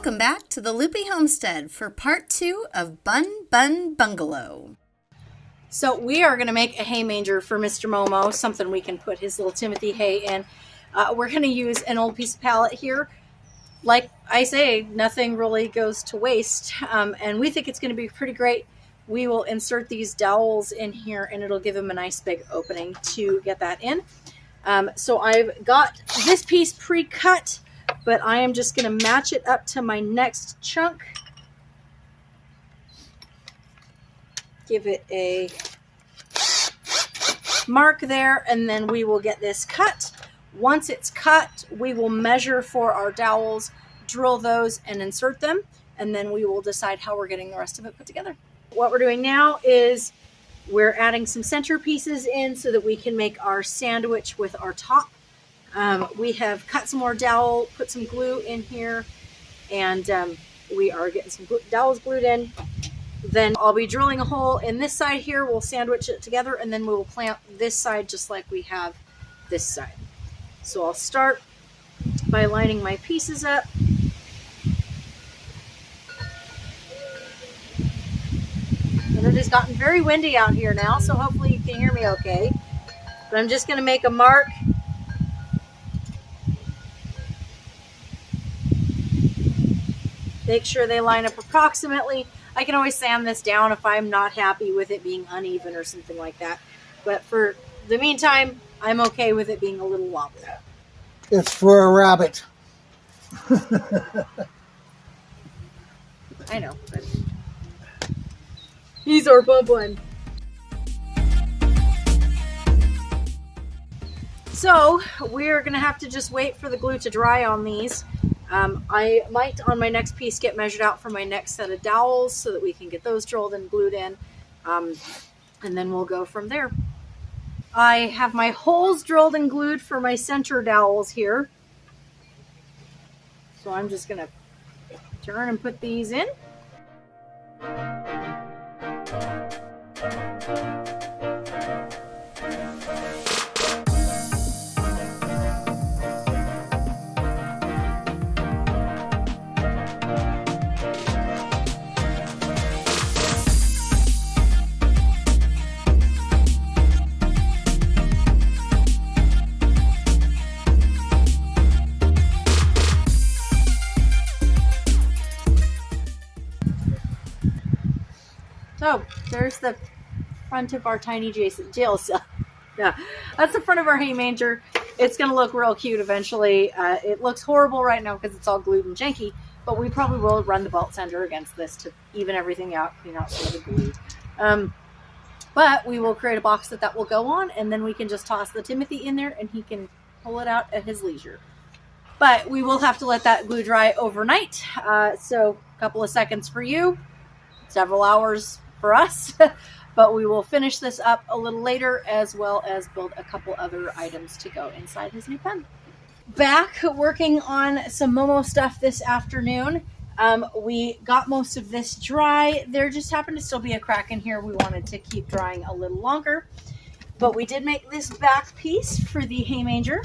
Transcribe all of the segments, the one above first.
Welcome back to the Loopy Homestead for part 2 of Bun Bun Bungalow. So we are going to make a hay manger for Mr. Momo, something we can put his little Timothy hay in. We're going to use an old piece of pallet here. Like I say, nothing really goes to waste, and we think it's going to be pretty great. We will insert these dowels in here, and it'll give him a nice big opening to get that in. So I've got this piece pre-cut, but I am just going to match it up to my next chunk. Give it a mark there, and then we will get this cut. Once it's cut, we will measure for our dowels, drill those, and insert them, and then we will decide how we're getting the rest of it put together. What we're doing now is we're adding some center pieces in so that we can make our sandwich with our top. We have cut some more dowel, put some glue in here, and we are getting some dowels glued in. Then I'll be drilling a hole in this side here. We'll sandwich it together, and then we will clamp this side just like we have this side. So I'll start by lining my pieces up. And it has gotten very windy out here now, so hopefully you can hear me okay. But I'm just going to make a mark. Make sure they line up approximately. I can always sand this down if I'm not happy with it being uneven or something like that. But for the meantime, I'm okay with it being a little wobbly. It's for a rabbit. I know, but he's our Bun Bun. So we're gonna have to just wait for the glue to dry on these. I might on my next piece get measured out for my next set of dowels so that we can get those drilled and glued in, and then we'll go from there. I have my holes drilled and glued for my center dowels here, so I'm just gonna turn and put these in. So there's the front of our tiny jail cell. Yeah, that's the front of our hay manger. It's going to look real cute eventually. It looks horrible right now because it's all glued and janky, but we probably will run the belt sander against this to even everything out, clean out some of the glue. But we will create a box that will go on, and then we can just toss the Timothy in there and he can pull it out at his leisure. But we will have to let that glue dry overnight. So a couple of seconds for you, several hours for us, but we will finish this up a little later, as well as build a couple other items to go inside his new pen. Back working on some Momo stuff this afternoon. We got most of this dry. There just happened to still be a crack in here. We wanted to keep drying a little longer, but we did make this back piece for the hay manger.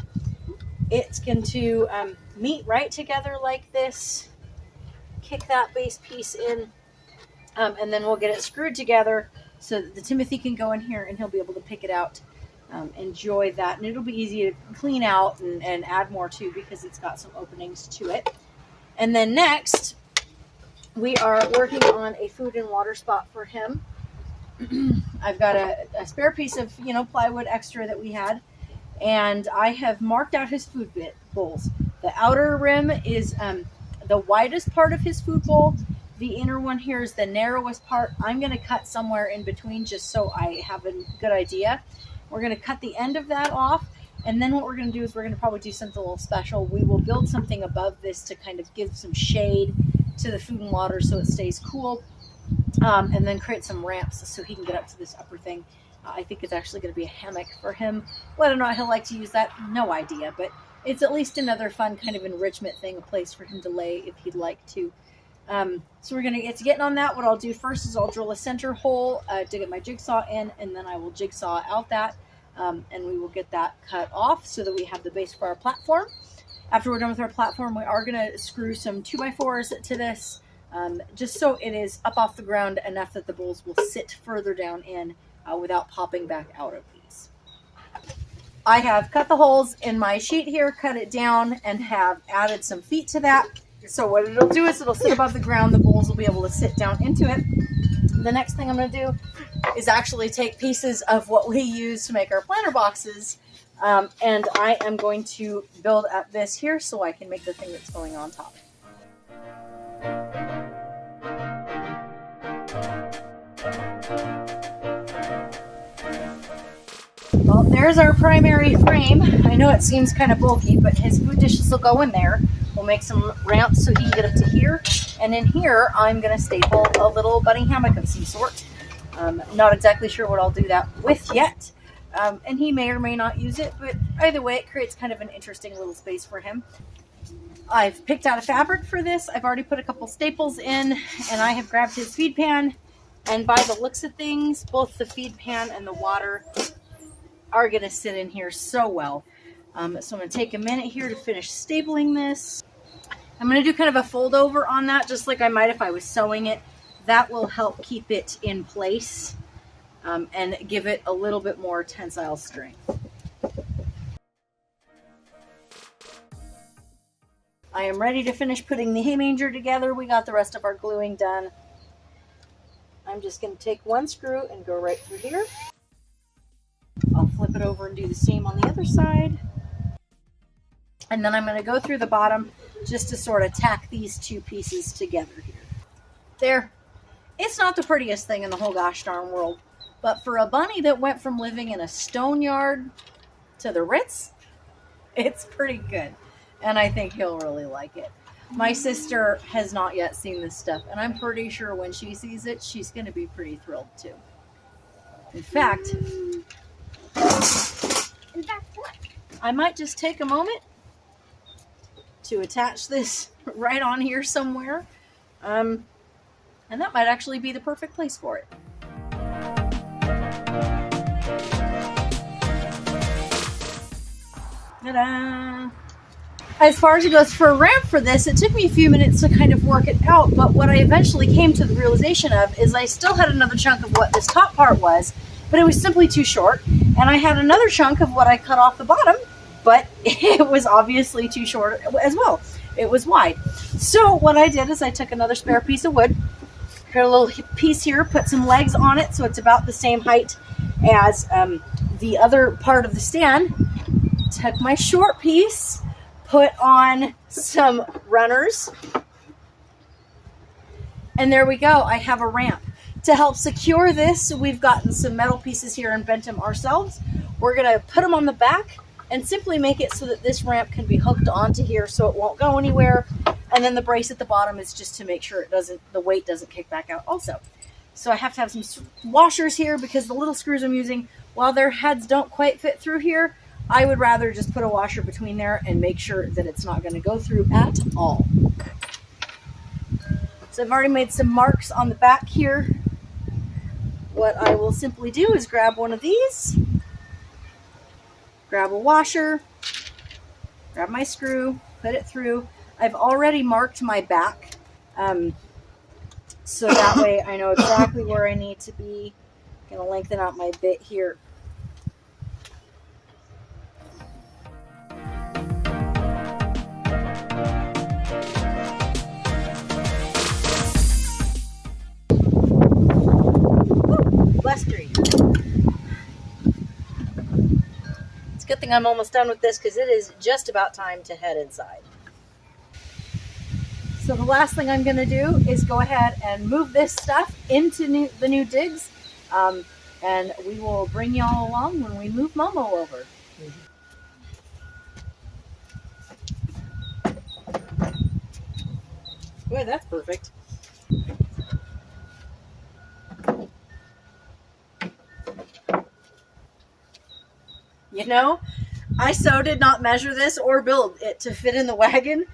It's going to meet right together like this. Kick that base piece in. And then we'll get it screwed together so that the Timothy can go in here and he'll be able to pick it out, enjoy that. And it'll be easy to clean out and add more to because it's got some openings to it. And then next, we are working on a food and water spot for him. I've got a spare piece of, plywood extra that we had. And I have marked out his food bowls. The outer rim is the widest part of his food bowl. The inner one here is the narrowest part. I'm going to cut somewhere in between just so I have a good idea. We're going to cut the end of that off, and then what we're going to do is we're going to probably do something a little special. We will build something above this to kind of give some shade to the food and water so it stays cool, and then create some ramps so he can get up to this upper thing. I think it's actually going to be a hammock for him. Whether or not he'll like to use that, no idea, but it's at least another fun kind of enrichment thing, a place for him to lay if he'd like to. So we're going to get to getting on that. What I'll do first is I'll drill a center hole to get my jigsaw in, and then I will jigsaw out that, and we will get that cut off so that we have the base for our platform. After we're done with our platform, we are going to screw some 2x4s to this, just so it is up off the ground enough that the bowls will sit further down in without popping back out of these. I have cut the holes in my sheet here, cut it down, and have added some feet to that. So what it'll do is it'll sit above the ground. The bowls will be able to sit down into it. The next thing I'm going to do is actually take pieces of what we use to make our planter boxes, and I am going to build up this here so I can make the thing that's going on top. Well, there's our primary frame. I know it seems kind of bulky, but his food dishes will go in there. We'll make some ramps so he can get up to here. And in here, I'm going to staple a little bunny hammock of some sort. Not exactly sure what I'll do that with yet. And he may or may not use it, but either way, it creates kind of an interesting little space for him. I've picked out a fabric for this. I've already put a couple staples in, and I have grabbed his feed pan. And by the looks of things, both the feed pan and the water are going to sit in here so well. So I'm going to take a minute here to finish stapling this. I'm going to do kind of a fold over on that, just like I might if I was sewing it. That will help keep it in place and give it a little bit more tensile strength. I am ready to finish putting the hay manger together. We got the rest of our gluing done. I'm just going to take one screw and go right through here. I'll flip it over and do the same on the other side. And then I'm going to go through the bottom just to sort of tack these two pieces together here. There. It's not the prettiest thing in the whole gosh darn world, but for a bunny that went from living in a stone yard to the Ritz, it's pretty good. And I think he'll really like it. My sister has not yet seen this stuff, and I'm pretty sure when she sees it, she's going to be pretty thrilled too. In fact, what? I might just take a moment to attach this right on here somewhere. And that might actually be the perfect place for it. Ta-da! As far as it goes for a ramp for this, it took me a few minutes to kind of work it out, but what I eventually came to the realization of is I still had another chunk of what this top part was, but it was simply too short, and I had another chunk of what I cut off the bottom, but it was obviously too short as well. It was wide. So what I did is I took another spare piece of wood, cut a little piece here, put some legs on it so it's about the same height as the other part of the stand, took my short piece, put on some runners, and there we go. I have a ramp. To help secure this, we've gotten some metal pieces here and bent them ourselves. We're going to put them on the back and simply make it so that this ramp can be hooked onto here so it won't go anywhere. And then the brace at the bottom is just to make sure the weight doesn't kick back out also. So I have to have some washers here because the little screws I'm using, while their heads don't quite fit through here, I would rather just put a washer between there and make sure that it's not going to go through at all. So I've already made some marks on the back here. What I will simply do is grab one of these, grab a washer, grab my screw, put it through. I've already marked my back, so that way I know exactly where I need to be. I'm going to lengthen out my bit here. Blustery. It's a good thing I'm almost done with this because it is just about time to head inside. So the last thing I'm going to do is go ahead and move this stuff into the new digs, and we will bring y'all along when we move Momo over. Boy, that's perfect. You know, I so did not measure this or build it to fit in the wagon,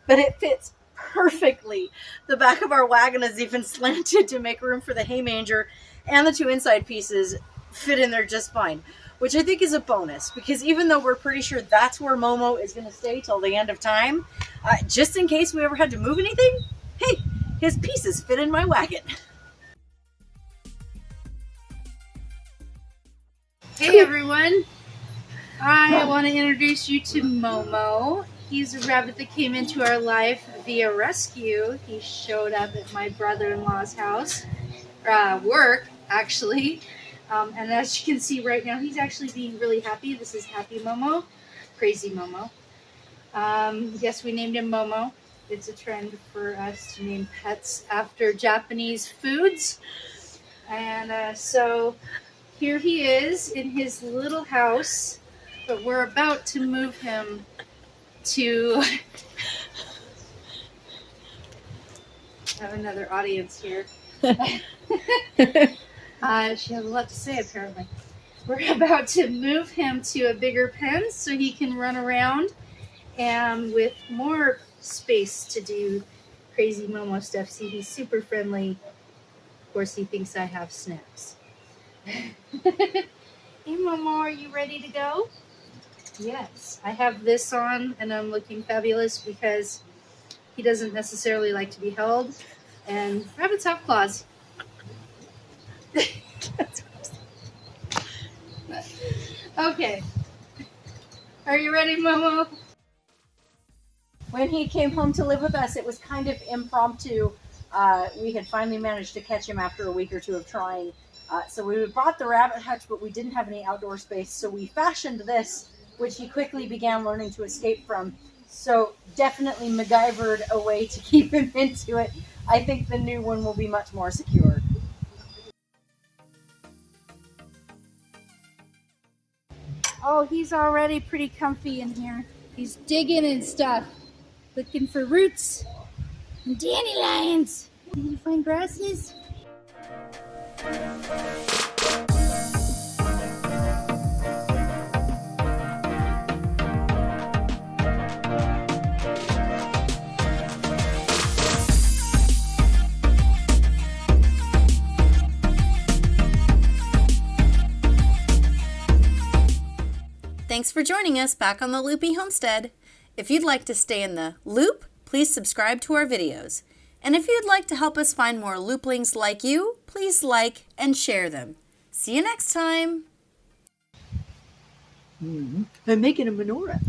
but it fits perfectly. The back of our wagon is even slanted to make room for the hay manger, and the two inside pieces fit in there just fine. which I think is a bonus, because even though we're pretty sure that's where Momo is going to stay till the end of time, just in case we ever had to move anything, hey, his pieces fit in my wagon. Hey everyone, I want to introduce you to Momo. He's a rabbit that came into our life via rescue. He showed up at my brother-in-law's house, work actually, and as you can see right now, he's actually being really happy. This is Happy Momo, Crazy Momo. Yes, we named him Momo. It's a trend for us to name pets after Japanese foods, and so here he is in his little house, but we're about to move him to have another audience here. She has a lot to say, apparently. We're about to move him to a bigger pen so he can run around and with more space to do crazy Momo stuff. See, he's super friendly. Of course, he thinks I have snacks. Hey Momo, are you ready to go? Yes, I have this on and I'm looking fabulous because he doesn't necessarily like to be held, and rabbits have claws. Okay, are you ready, Momo? When he came home to live with us, it was kind of impromptu. We had finally managed to catch him after a week or two of trying. So we bought the rabbit hutch, but we didn't have any outdoor space. So we fashioned this, which he quickly began learning to escape from. So definitely MacGyvered a way to keep him into it. I think the new one will be much more secure. Oh, he's already pretty comfy in here. He's digging and stuff, looking for roots and dandelions. Did you find grasses? Thanks for joining us back on the Loopy Homestead. If you'd like to stay in the loop, please subscribe to our videos. And if you'd like to help us find more looplings like you, please like and share them. See you next time. I'm making a menorah.